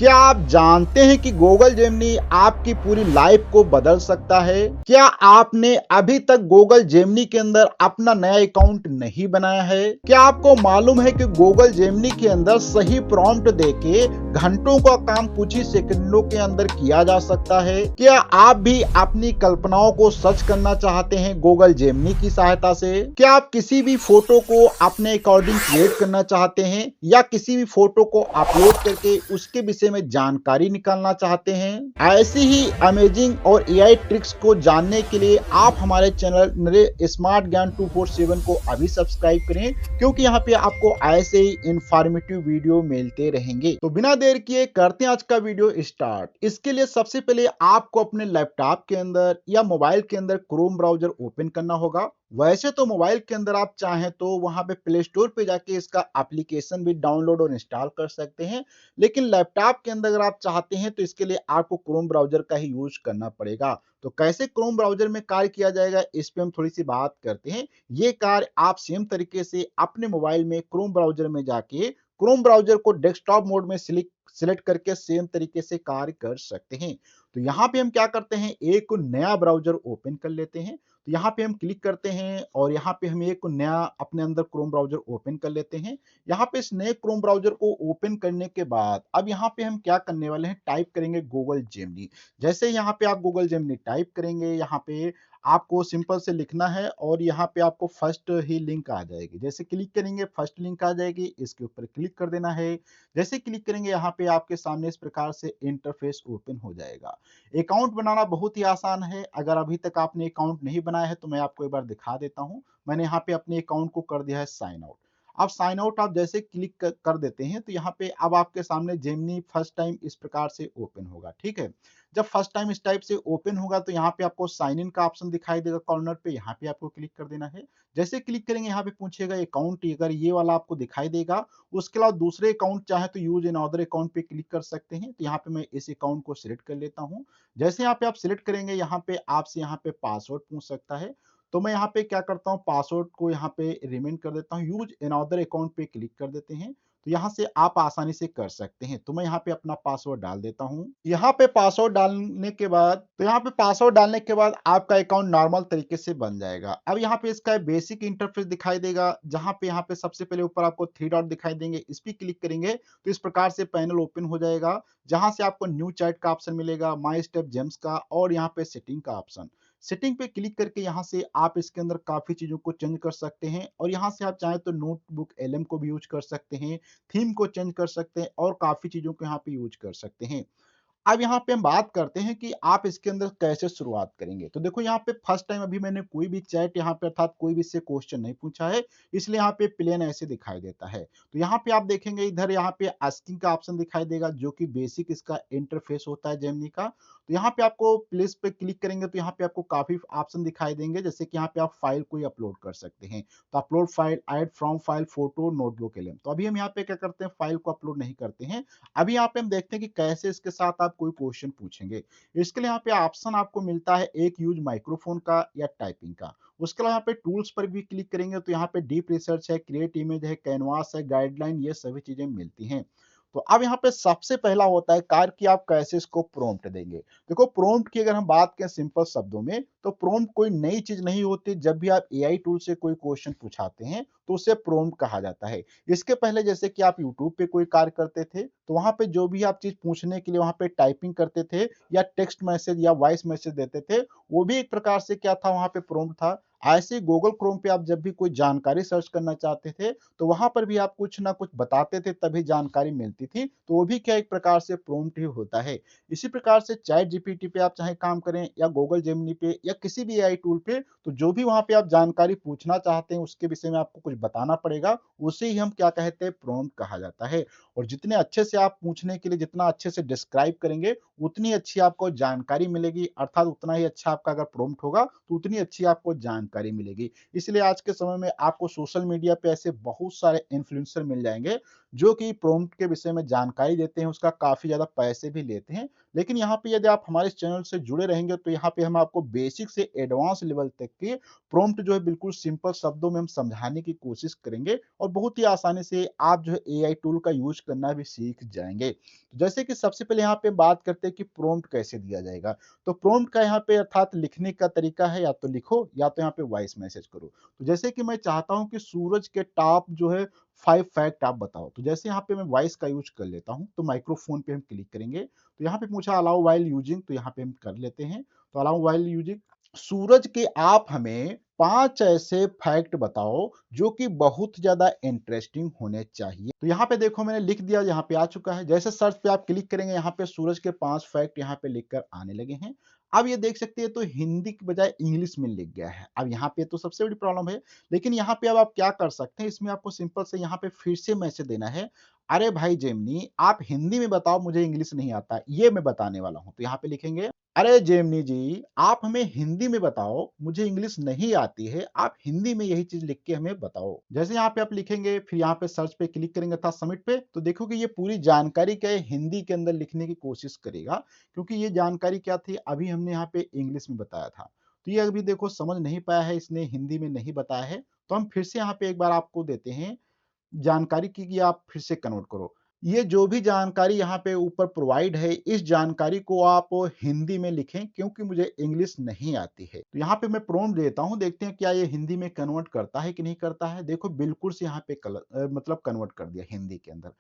क्या आप जानते हैं कि गूगल जेमिनी आपकी पूरी लाइफ को बदल सकता है? क्या आपने अभी तक गूगल जेमिनी के अंदर अपना नया अकाउंट नहीं बनाया है? क्या आपको मालूम है कि गूगल जेमिनी के अंदर सही प्रॉम्प्ट देके घंटों का काम कुछ ही सेकंडों के अंदर किया जा सकता है? क्या आप भी अपनी कल्पनाओं को सच करना चाहते हैं गूगल जेमिनी की सहायता से? क्या आप किसी भी फोटो को अपने अकॉर्डिंग क्रिएट करना चाहते हैं या किसी भी फोटो को अपलोड करके उसके विषय में जानकारी निकालना चाहते हैं? ऐसी ही अमेजिंग और एआई ट्रिक्स को जानने के लिए आप हमारे चैनल नरे स्मार्ट ज्ञान 247 को अभी सब्सक्राइब करें, क्योंकि यहाँ पे आपको ऐसे ही इंफॉर्मेटिव वीडियो मिलते रहेंगे। तो बिना देर किए करते हैं आज का वीडियो स्टार्ट। इसके लिए सबसे पहले आपको अपने लैपटॉप के अंदर या मोबाइल के अंदर क्रोम ब्राउजर ओपन करना होगा। वैसे तो मोबाइल के अंदर आप चाहें तो वहां पे प्ले स्टोर पे जाके इसका एप्लीकेशन भी डाउनलोड और इंस्टॉल कर सकते हैं, लेकिन लैपटॉप के अंदर अगर आप चाहते हैं तो इसके लिए आपको क्रोम ब्राउजर का ही यूज करना पड़ेगा। तो कैसे क्रोम ब्राउजर में कार्य किया जाएगा इस पे हम थोड़ी सी बात करते हैं। ये कार्य आप सेम तरीके से अपने मोबाइल में क्रोम ब्राउजर में जाके क्रोम ब्राउजर को डेस्कटॉप मोड में सिलेक्ट करके सेम तरीके से कार्य कर सकते हैं। तो यहाँ पे हम क्या करते हैं, एक नया ब्राउजर ओपन कर लेते हैं। तो यहाँ पे हम क्लिक करते हैं और यहाँ पे हम एक नया अपने अंदर क्रोम ब्राउजर ओपन कर लेते हैं। यहाँ पे इस नए क्रोम ब्राउजर को ओपन करने के बाद अब यहाँ पे हम क्या करने वाले हैं, टाइप करेंगे गूगल जेमिनी। जैसे यहाँ पे आप गूगल जेमिनी टाइप करेंगे, यहाँ पे आपको सिंपल से लिखना है और यहाँ पे आपको फर्स्ट ही लिंक आ जाएगी। जैसे क्लिक करेंगे फर्स्ट लिंक आ जाएगी, इसके ऊपर क्लिक कर देना है। जैसे क्लिक करेंगे यहाँ पे आपके सामने इस प्रकार से इंटरफेस ओपन हो जाएगा। अकाउंट बनाना बहुत ही आसान है। अगर अभी तक आपने अकाउंट नहीं बनाया है तो मैं आपको एक बार दिखा देता हूँ। मैंने यहाँ पे अपने अकाउंट को कर दिया है साइन आउट। अब साइन आउट आप जैसे क्लिक कर देते हैं तो यहाँ पे अब आपके सामने जेमिनी फर्स्ट टाइम इस प्रकार से ओपन होगा। ठीक है, जब फर्स्ट टाइम इस टाइप से ओपन होगा तो यहाँ पे आपको साइन इन का ऑप्शन दिखाई देगा कॉर्नर पे, यहाँ पे आपको क्लिक कर देना है। जैसे क्लिक करेंगे यहाँ पे पूछेगा अकाउंट, अगर ये वाला आपको दिखाई देगा। उसके अलावा दूसरे अकाउंट चाहे तो यूज इन अदर अकाउंट पे क्लिक कर सकते हैं। तो यहाँ पे मैं इस अकाउंट को सिलेक्ट कर लेता हूँ। जैसे यहाँ पे आप सिलेक्ट करेंगे यहाँ पे आपसे यहाँ पे पासवर्ड पूछ सकता है। तो मैं यहाँ पे क्या करता हूँ, पासवर्ड को यहाँ पे रिमेन कर देता हूँ, यूज इन अदर अकाउंट पे क्लिक कर देते हैं। तो यहाँ से आप आसानी से कर सकते हैं। तो मैं यहाँ पे अपना पासवर्ड डाल देता हूँ। यहाँ पे पासवर्ड डालने के बाद आपका अकाउंट नॉर्मल तरीके से बन जाएगा। अब यहाँ पे इसका बेसिक इंटरफेस दिखाई देगा, जहाँ पे यहाँ पे सबसे पहले ऊपर आपको थ्री डॉट दिखाई देंगे, इस पे क्लिक करेंगे तो इस प्रकार से पैनल ओपन हो जाएगा, जहाँ से आपको न्यू चैट का ऑप्शन मिलेगा, माई स्टेप जेम्स का और यहाँ पे सेटिंग का ऑप्शन। सेटिंग पे क्लिक करके यहाँ से आप इसके अंदर काफी चीजों को चेंज कर सकते हैं और यहाँ से आप चाहें तो नोटबुक एलएम को भी यूज कर सकते हैं, थीम को चेंज कर सकते हैं और काफी चीजों को यहाँ पे यूज कर सकते हैं। अब यहाँ पे हम बात करते हैं कि आप इसके अंदर कैसे शुरुआत करेंगे। तो देखो यहाँ पे फर्स्ट टाइम अभी मैंने कोई भी चैट यहाँ पे अर्थात कोई भी इससे क्वेश्चन नहीं पूछा है, इसलिए यहाँ पे प्लेन ऐसे दिखाई देता है। तो यहाँ पे आप देखेंगे इधर यहाँ पे आस्किंग का ऑप्शन दिखाई देगा, जो कि बेसिक इसका इंटरफेस होता है जेमिनी का। तो यहाँ पे आपको प्लेस पे क्लिक करेंगे तो यहाँ पे आपको काफी ऑप्शन दिखाई देंगे, जैसे कि यहाँ पे आप फाइल कोई अपलोड कर सकते हैं। तो upload file, add from file, photo, notebook, LM. तो अभी हम यहाँ पे क्या करते हैं, फाइल को अपलोड नहीं करते हैं। अभी यहाँ पे हम देखते हैं कि कैसे इसके साथ आप कोई क्वेश्चन पूछेंगे। इसके लिए यहाँ पे ऑप्शन आपको मिलता है एक यूज माइक्रोफोन का या टाइपिंग का। उसके अलावा यहाँ पे टूल्स पर भी क्लिक करेंगे तो यहाँ पे डीप रिसर्च है, क्रिएट इमेज है, कैनवास है, गाइडलाइन, ये सभी चीजें मिलती हैं। तो अब यहाँ पे सबसे पहला होता है कार्य कि आप कैसे इसको प्रॉम्प्ट देंगे। देखो प्रॉम्प्ट की अगर हम बात करें सिंपल शब्दों में, तो प्रॉम्प्ट कोई नई चीज नहीं होती। जब भी आप एआई टूल से कोई क्वेश्चन पूछाते हैं तो उसे प्रॉम्प्ट कहा जाता है। इसके पहले जैसे कि आप यूट्यूब पे कोई कार्य करते थे तो वहां पे जो भी आप चीज पूछने के लिए वहां पे टाइपिंग करते थे या टेक्स्ट मैसेज या वॉइस मैसेज देते थे, वो भी एक प्रकार से क्या था, वहां पे प्रॉम्प्ट था। ऐसे गूगल क्रोम पे आप जब भी कोई जानकारी सर्च करना चाहते थे तो वहां पर भी आप कुछ ना कुछ बताते थे तभी जानकारी मिलती थी, तो वो भी क्या एक प्रकार से प्रॉम्प्ट ही होता है। इसी प्रकार से चैट जीपीटी पे आप चाहे काम करें या गूगल जेमिनी पे या किसी भी एआई टूल पे, तो जो भी वहां पे आप जानकारी पूछना चाहते हैं उसके विषय में आपको कुछ बताना पड़ेगा, उसे ही हम क्या कहते हैं, प्रॉम्प्ट कहा जाता है। और जितने अच्छे से आप पूछने के लिए जितना अच्छे से डिस्क्राइब करेंगे उतनी अच्छी आपको जानकारी मिलेगी, अर्थात उतना ही अच्छा आपका अगर प्रॉम्प्ट होगा तो उतनी अच्छी आपको जानकारी जानकारी मिलेगी। इसलिए आज के समय में आपको सोशल मीडिया पे ऐसे बहुत सारे इन्फ्लुएंसर मिल जाएँगे, जो कि प्रॉम्प्ट के विषय में जानकारी देते हैं, उसका काफ़ी ज़्यादा पैसे भी लेते हैं। लेकिन यहाँ पे यदि आप हमारे चैनल से जुड़े रहेंगे, तो यहाँ पे हम आपको बेसिक से एडवांस लेवल तक के प्रॉम्प्ट जो है बिल्कुल सिंपल शब्दों में हम समझाने की कोशिश करेंगे और बहुत ही आसानी से आप जो है एआई टूल का यूज़ करना भी सीख जाएँगे। जैसे कि सबसे पहले यहाँ पे बात करते हैं कि प्रॉम्प्ट कैसे दिया जाएगा। तो प्रॉम्प्ट का यहाँ पे अर्थात लिखने का तरीका है, या तो लिखो या तो यहाँ पे वॉइस मैसेज करो। तो जैसे कि मैं चाहता हूँ कि सूरज के टॉप जो है 5 फैक्ट आप बताओ। तो जैसे यहाँ पे मैं वॉइस का यूज़ कर लेता हूँ, तो माइक्रोफ़ोन पे हम क्लिक करेंगे। तो यहाँ पे पूछा अलाउ व्हाइल यूजिंग, तो यहाँ पे हम कर लेते हैं। तो अलाउ व्हाइल यूजिंग, सूरज के आप हमें 5 ऐसे फैक्ट बताओ जो कि बहुत ज़्यादा इंटरेस्टिंग होने चाहिए। तो यहाँ पे देखो मैंने लिख दिया, यहाँ पे आ चुका है। जैसे सर्च पे आप क्लिक करेंगे, यहाँ पे सूरज के 5 फैक्ट यहाँ पे लिख कर आने लगे हैं। अब ये देख सकते हैं, तो हिंदी की बजाय इंग्लिश में लिख गया है। अब यहाँ पे तो सबसे बड़ी प्रॉब्लम है, लेकिन यहाँ पे अब आप क्या कर सकते हैं, इसमें आपको सिंपल से यहाँ पे फिर से मैसेज देना है, अरे भाई जेमिनी आप हिंदी में बताओ, मुझे इंग्लिश नहीं आता, ये मैं बताने वाला हूँ। तो यहाँ पे लिखेंगे, अरे जेमिनी जी, आप हमें हिंदी में बताओ, मुझे इंग्लिश नहीं आती है, आप हिंदी में यही चीज़ लिख के हमें बताओ। जैसे यहाँ पे आप लिखेंगे, फिर यहाँ पे सर्च पे क्लिक करेंगे अर्थात सबमिट पे, तो देखोगे ये पूरी जानकारी क्या है हिंदी के अंदर लिखने की कोशिश करेगा, क्योंकि ये जानकारी क्या थी, अभी हमने यहाँ पे इंग्लिश में बताया था। तो ये अभी देखो समझ नहीं पाया है, इसने हिंदी में नहीं बताया है, तो हम फिर से यहाँ पे एक बार आपको देते हैं जानकारी की आप फिर से कन्वर्ट करो। ये जो भी जानकारी यहाँ पे ऊपर प्रोवाइड है, इस जानकारी को आप हिंदी में लिखें, क्योंकि मुझे इंग्लिश नहीं आती है। तो यहाँ पे मैं प्रॉम्प्ट देता हूँ, देखते हैं क्या ये हिंदी में कन्वर्ट करता है कि नहीं करता है। देखो बिल्कुल से यहाँ पे मतलब कन्वर्ट कर दिया हिंदी के अंदर।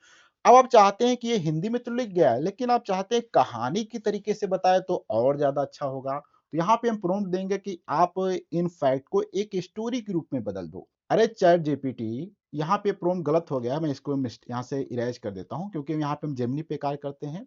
अब आप चाहते हैं कि ये हिंदी में तो लिख गया है, लेकिन आप चाहते हैं कहानी की तरीके से बताए तो और ज़्यादा अच्छा होगा। तो यहाँ पे हम प्रॉम्प्ट देंगे कि आप इन फैक्ट को एक स्टोरी के रूप में बदल दो। अरे चैट जीपीटी, यहाँ पे प्रॉम्प्ट गलत हो गया है, मैं इसको यहाँ से इरेज़ कर देता हूँ, क्योंकि यहाँ पे हम जेमिनी पे कार्य करते हैं।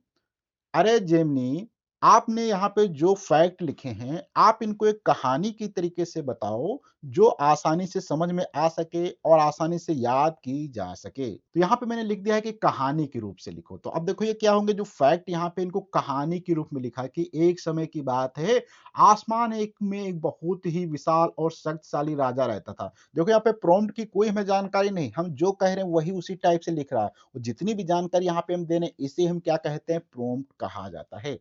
अरे जेमिनी, आपने यहाँ पे जो फैक्ट लिखे हैं, आप इनको एक कहानी की तरीके से बताओ, जो आसानी से समझ में आ सके और आसानी से याद की जा सके। तो यहाँ पे मैंने लिख दिया है कि कहानी के रूप से लिखो। तो अब देखो ये क्या होंगे, जो फैक्ट यहाँ पे इनको कहानी के रूप में लिखा है कि एक समय की बात है, आसमान एक में एक बहुत ही विशाल और शक्तिशाली राजा रहता था। देखो यहाँ पे प्रॉम्प्ट की कोई हमें जानकारी नहीं, हम जो कह रहे हैं वही उसी टाइप से लिख रहा है। और जितनी भी जानकारी यहाँ पे हम दे रहे हैं, इसे हम क्या कहते हैं, प्रॉम्प्ट कहा जाता है।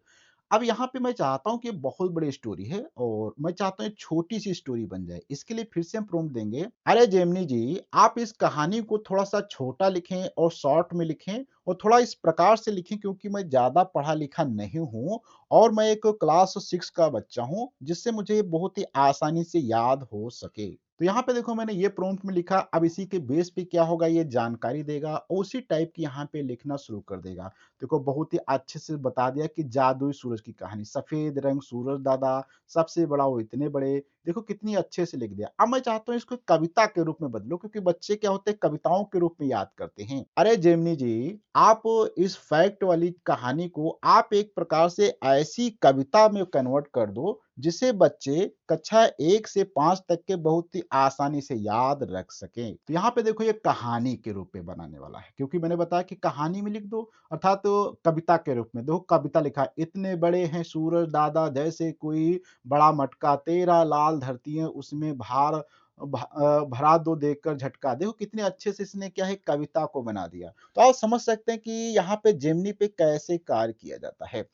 अब यहाँ पे मैं चाहता हूँ कि बहुत बड़ी स्टोरी है और मैं चाहता हूँ एक छोटी-सी स्टोरी बन जाए। इसके लिए फिर से हम प्रॉम्प्ट देंगे, अरे जेमिनी जी, आप इस कहानी को थोड़ा-सा छोटा लिखें और शॉर्ट में लिखें और थोड़ा इस प्रकार से लिखें, क्योंकि मैं ज़्यादा पढ़ा-लिखा नहीं हूँ और मैं एक क्लास 6 का बच्चा हूँ, जिससे मुझे बहुत ही आसानी से याद हो सके। तो यहाँ पे देखो मैंने ये प्रॉम्प्ट में लिखा, अब इसी के बेस पे क्या होगा, ये जानकारी देगा और उसी टाइप की यहाँ पे लिखना शुरू कर देगा। देखो बहुत ही अच्छे से बता दिया कि जादुई सूरज की कहानी, सफेद रंग सूरज दादा, सबसे बड़ा वो इतने बड़े, देखो कितनी अच्छे से लिख दिया। अब मैं चाहता हूँ इसको कविता के रूप में बदलो, क्योंकि बच्चे क्या होते हैं, कविताओं के रूप में याद करते हैं। अरे जेमिनी जी, आप इस फैक्ट वाली कहानी को आप एक प्रकार से ऐसी कविता में कन्वर्ट कर दो, जिसे बच्चे कक्षा 1 से 5 तक के बहुत ही आसानी से याद रख सकें। तो यहाँ पे देखो ये कहानी के रूप में बनाने वाला है, क्योंकि मैंने बताया कि कहानी में लिख दो, अर्थात कविता के रूप में। देखो कविता लिखा है, इतने बड़े हैं सूरज दादा जैसे कोई बड़ा मटका, तेरा लाल धरती है उसमें भरा दो देखकर झटका। देखो कितने अच्छे से इसने क्या है, कविता को बना दिया। तो आप समझ सकते हैं कि यहाँ पे जेमिनी पे कैसे कार्य किया जाता है।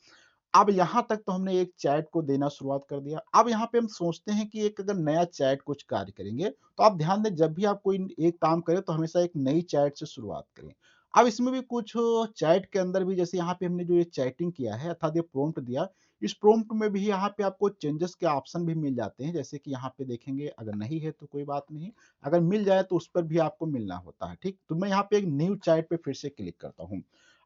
अब यहाँ तक तो हमने एक चैट को देना शुरुआत कर दिया। अब यहाँ पे हम सोचते हैं कि एक अगर नया चैट कुछ कार्य करेंगे, तो आप ध्यान दें, जब भी आप कोई एक काम करें तो हमेशा एक नई चैट से शुरुआत करें। अब इसमें भी कुछ चैट के अंदर भी, जैसे यहाँ पे हमने जो ये चैटिंग किया है अर्थात ये प्रॉम्प्ट दिया, इस प्रॉम्प्ट में भी यहाँ पे आपको चेंजेस के ऑप्शन भी मिल जाते हैं। जैसे कि यहाँ पे देखेंगे, अगर नहीं है तो कोई बात नहीं, अगर मिल जाए तो उस पर भी आपको मिलना होता है, ठीक? तो मैं यहाँ पे एक न्यू चैट पे फिर से क्लिक करता हूँ।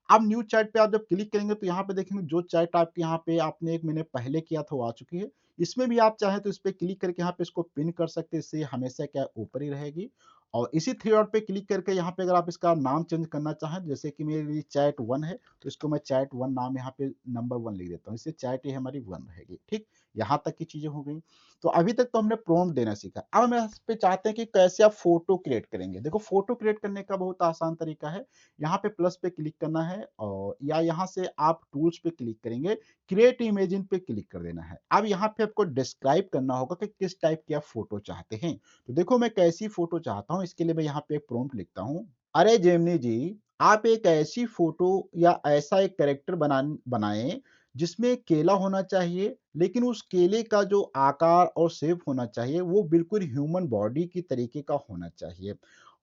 अब न्यू चैट पे आप जब क्लिक करेंगे, तो यहाँ पे देखेंगे जो चैट आपके यहाँ पे आपने एक महीने पहले किया था वो आ चुकी है। इसमें भी आप चाहें तो इस पे क्लिक करके यहाँ पे इसको पिन कर सकते हैं, इससे हमेशा क्या है, ऊपर ही रहेगी। और इसी थ्री डॉट पे क्लिक करके यहाँ पे अगर आप इसका नाम चेंज करना चाहें, जैसे कि मेरे लिए चैट 1 है, तो इसको मैं चैट 1 नाम यहाँ पे नंबर 1 लिख देता हूँ। इससे चैट ये हमारी 1 रहेगी, ठीक? यहाँ तक की चीज़ें हो गई। तो अभी तक तो हमने प्रॉम्प्ट देना सीखा। अब हम इस पे चाहते हैं कि कैसे आप फ़ोटो क्रिएट करेंगे। देखो फ़ोटो क्रिएट करने का बहुत आसान तरीका है। यहाँ पे प्लस पे क्लिक करना है और या यहाँ से आप टूल्स पे क्लिक करेंगे, क्रिएट इमेजिन पे क्लिक कर देना है। अब यहाँ पे आपको डिस्क्राइब करना होगा कि किस टाइप की आप फ़ोटो चाहते हैं। तो देखो मैं कैसी फ़ोटो चाहता हूँ, इसके लिए मैं यहाँ पे एक प्रॉम्प्ट लिखता हूँ। अरे जेमिनी जी, आप एक ऐसी फ़ोटो या ऐसा एक कैरेक्टर बनाएँ जिसमें केला होना चाहिए, लेकिन उस केले का जो आकार और शेप होना चाहिए, वो बिल्कुल ह्यूमन बॉडी की तरीके का होना चाहिए।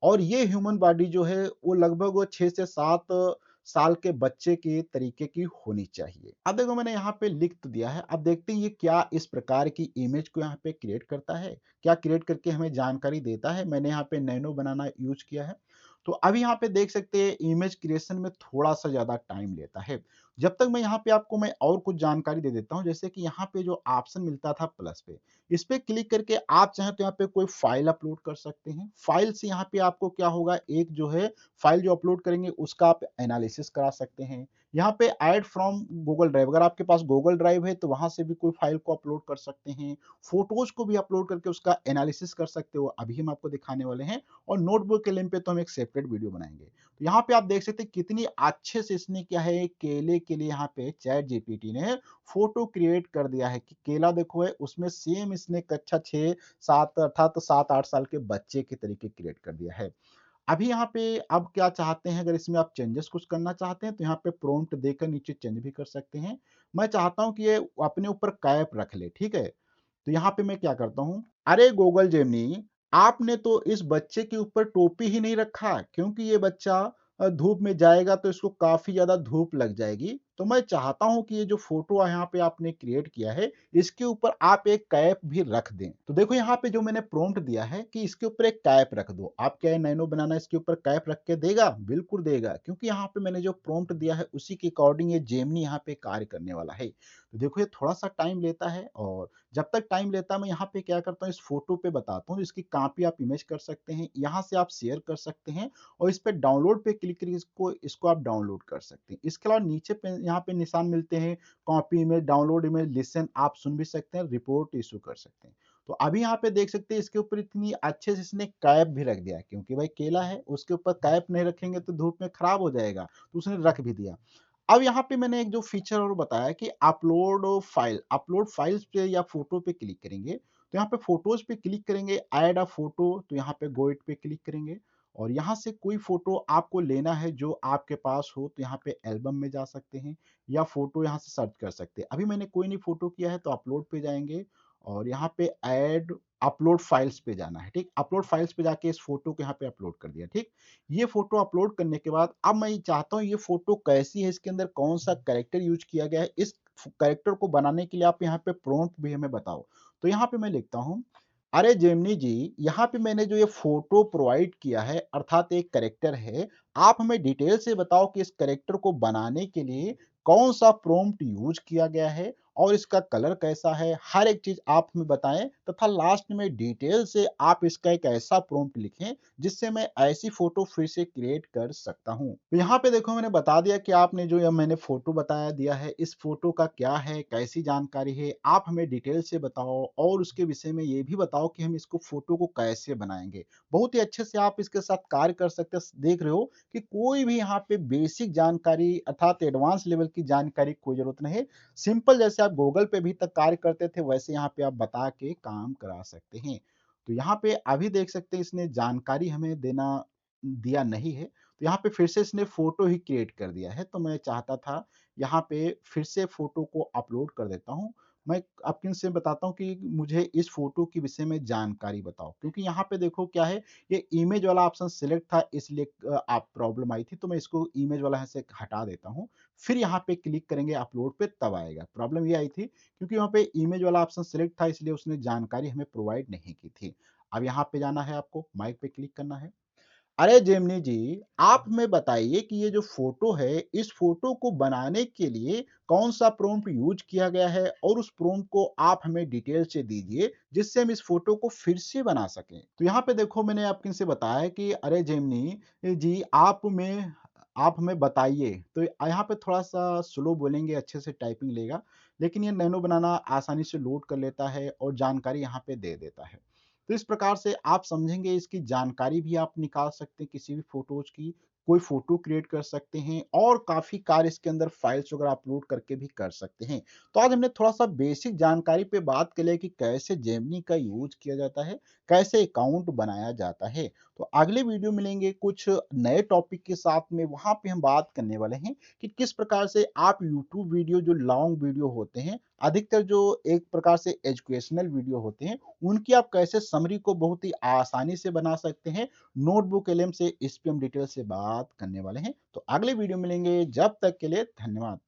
और ये ह्यूमन बॉडी जो है, वो लगभग वो 6 से 7 साल के बच्चे के तरीके की होनी चाहिए। अब देखो मैंने यहाँ पे लिख तो दिया है, अब देखते हैं ये क्या इस प्रकार की इमेज को यहाँ पे क्रिएट करता है? क्या क्रिएट करके हमें जानकारी देता है? मैंने यहाँ पे नैनो बनाना यूज़ किया है। तो अभी यहाँ पे देख सकते हैं इमेज क्रिएशन में थोड़ा-सा ज़्यादा टाइम लेता है। जब तक मैं यहाँ पे आपको मैं और कुछ जानकारी दे देता हूँ, जैसे कि यहाँ पे जो ऑप्शन मिलता था प्लस पे, इस पे क्लिक करके आप चाहें तो यहाँ पे कोई फ़ाइल अपलोड कर सकते हैं। फ़ाइल से यहाँ पे आपको क्या होगा, एक जो है फ़ाइल जो अपलोड करेंगे उसका आप एनालिसिस करा सकते हैं। यहाँ पे ऐड फ्रॉम गूगल ड्राइव, अगर आपके पास गूगल ड्राइव है तो वहाँ से भी कोई फ़ाइल को अपलोड कर सकते हैं। फ़ोटोज़ को भी अपलोड करके उसका एनालिसिस कर सकते हो, अभी हम आपको दिखाने वाले हैं। और नोटबुक एलएम पे तो हम एक सेपरेट वीडियो बनाएँगे। तो यहाँ पे आप देख सकते हैं कितनी अच्छे से इसने क्या है, केले के लिए यहाँ पे चैट जीपीटी ने फ़ोटो क्रिएट कर दिया है कि केला देखो है, उसमें सेम इसने कक्षा 6-7 अर्थात 7-8 साल के बच्चे के तरीके क्रिएट कर दिया है। अभी यहाँ पे अब क्या चाहते हैं, अगर इसमें आप चेंजेस कुछ करना चाहते हैं तो यहाँ पे प्रॉम्प्ट देकर नीचे चेंज भी कर सकते हैं। मैं चाहता हूँ कि ये अपने ऊपर कैप रख ले, ठीक है? तो यहाँ पे मैं क्या करता हूँ, अरे गूगल जेमिनी, आपने तो इस बच्चे के ऊपर टोपी ही नहीं रखा, क्योंकि ये बच्चा धूप में जाएगा तो इसको काफ़ी ज़्यादा धूप लग जाएगी। तो मैं चाहता हूँ कि ये जो फ़ोटो यहाँ पे आपने क्रिएट किया है, इसके ऊपर आप एक कैप भी रख दें। तो देखो यहाँ पे जो मैंने प्रॉम्प्ट दिया है कि इसके ऊपर एक कैप रख दो। आप क्या है, नैनो बनाना इसके ऊपर कैप रख के देगा? बिल्कुल देगा, क्योंकि यहाँ पे मैंने जो प्रॉम्प्ट दिया है उसी के अकॉर्डिंग ये जेमिनी यहाँ पे कार्य करने वाला है। तो देखो ये थोड़ा-सा टाइम लेता है, और जब तक टाइम लेता है मैं यहाँ पे क्या करता हूँ, इस फ़ोटो पे बताता हूँ, इसकी कॉपी आप इमेज कर सकते हैं, यहाँ से आप शेयर कर सकते हैं और इस पे डाउनलोड पे क्लिक करके इसको आप डाउनलोड कर सकते हैं। इसके अलावा नीचे पे यहाँ पे निशान मिलते हैं, copy image, download image, listen, आप सुन भी सकते हैं, रिपोर्ट इश्यू कर सकते हैं। तो अभी यहाँ पे देख सकते हैं इसके ऊपर इतनी अच्छे से इसने कैप भी रख दिया है, क्योंकि भाई केला है, उसके ऊपर कैप नहीं रखेंगे तो धूप में खराब हो जाएगा, तो उसने रख भी दिया। अब यहाँ पे मैंने एक जो फीचर और बताया कि अपलोड फाइल्स पे या फ़ोटो पे क्लिक करेंगे, तो यहाँ पे फ़ोटोज़ पे क्लिक करेंगे, ऐड अ फ़ोटो, तो यहाँ पे गो इट पे क्लिक करेंगे और यहाँ से कोई फ़ोटो आपको लेना है जो आपके पास हो, तो यहाँ पे एल्बम में जा सकते हैं या फ़ोटो यहाँ से सर्च कर सकते हैं। अभी मैंने कोई नहीं फ़ोटो किया है तो अपलोड पे जाएँगे और यहाँ पे ऐड अपलोड फाइल्स पे जाना है, ठीक? अपलोड फाइल्स पे जाके इस फ़ोटो को यहाँ पे अपलोड कर दिया, ठीक? ये फ़ोटो अपलोड करने के बाद अब मैं ये चाहता हूँ ये फ़ोटो कैसी है, इसके अंदर कौन-सा कैरेक्टर यूज़ किया गया है, इस कैरेक्टर को बनाने के लिए आप यहाँ पे प्रॉम्प्ट भी हमें बताओ। तो यहाँ पे मैं लिखता हूँ, अरे जेमिनी जी, यहाँ पे मैंने जो ये फ़ोटो प्रोवाइड किया है अर्थात एक कैरेक्टर है, आप हमें डिटेल से बताओ कि इस कैरेक्टर को बनाने के लिए कौन-सा प्रॉम्प्ट यूज़ किया गया है और इसका कलर कैसा है, हर एक चीज़ आप हमें बताएँ तथा लास्ट में डिटेल से आप इसका एक ऐसा प्रॉम्प्ट लिखें जिससे मैं ऐसी फ़ोटो फिर से क्रिएट कर सकता हूँ। तो यहाँ पे देखो मैंने बता दिया कि आपने जो ये मैंने फ़ोटो बताया दिया है, इस फ़ोटो का क्या है, कैसी जानकारी है, आप हमें डिटेल से बताओ और उसके विषय में ये भी बताओ कि हम इसको फ़ोटो को कैसे बनाएँगे। बहुत ही अच्छे से आप इसके साथ कार्य कर सकते हैं। देख रहे हो कि कोई भी यहाँ पे बेसिक जानकारी अर्थात एडवांस लेवल की जानकारी की कोई ज़रूरत नहीं है। सिंपल जैसे आप गूगल पे भी तक कार्य करते थे, वैसे यहाँ पे आप बता के काम करा सकते हैं। तो यहाँ पे अभी देख सकते हैं इसने जानकारी हमें दिया नहीं है, तो यहाँ पे फिर से इसने फ़ोटो ही क्रिएट कर दिया है, तो मैं चाहता था यहाँ पे फिर से फ़ोटो को अपलोड कर देता हूँ। मैं आपके इनसे बताता हूँ कि मुझे इस फ़ोटो के विषय में जानकारी बताओ, क्योंकि यहाँ पे देखो क्या है, ये इमेज वाला ऑप्शन सिलेक्ट था इसलिए आप प्रॉब्लम आई थी, तो मैं इसको इमेज वाला यहाँ से हटा देता हूँ। फिर यहाँ पे क्लिक करेंगे अपलोड पे तब आएगा। प्रॉब्लम ये आई थी क्योंकि वहाँ पे इमेज वाला ऑप्शन सिलेक्ट था इसलिए उसने जानकारी हमें प्रोवाइड नहीं की थी। अब यहाँ पे जाना है आपको, माइक पे क्लिक करना है। अरे जेमिनी जी, आप हमें बताइए कि ये जो फ़ोटो है, इस फ़ोटो को बनाने के लिए कौन-सा प्रॉम्प्ट यूज़ किया गया है और उस प्रॉम्प्ट को आप हमें डिटेल से दीजिए, जिससे हम इस फ़ोटो को फिर से बना सकें। तो यहाँ पे देखो मैंने आपको से बताया कि अरे जेमिनी जी, आप हमें बताइए, तो यहाँ पे थोड़ा-सा स्लो बोलेंगे, अच्छे से टाइपिंग लेगा, लेकिन ये नैनो बनाना आसानी से लोड कर लेता है और जानकारी यहाँ पे दे देता है। तो इस प्रकार से आप समझेंगे इसकी जानकारी भी आप निकाल सकते हैं किसी भी फ़ोटोज़ की, कोई फ़ोटो क्रिएट कर सकते हैं और काफ़ी कार्य इसके अंदर फ़ाइल्स वगैरह अपलोड करके भी कर सकते हैं। तो आज हमने थोड़ा-सा बेसिक जानकारी पे बात कर लिया कि कैसे जेमिनी का यूज़ किया जाता है, कैसे अकाउंट बनाया जाता है। तो अगले वीडियो मिलेंगे कुछ नए टॉपिक के साथ में, वहाँ पे हम बात करने वाले हैं कि किस प्रकार से आप यूट्यूब वीडियो जो लॉन्ग वीडियो होते हैं, अधिकतर जो एक प्रकार से एजुकेशनल वीडियो होते हैं, उनकी आप कैसे समरी को बहुत ही आसानी से बना सकते हैं। नोटबुक एलएम से इस पे हम डिटेल से बात करने वाले हैं। तो अगले वीडियो मिलेंगे, जब तक के लिए धन्यवाद।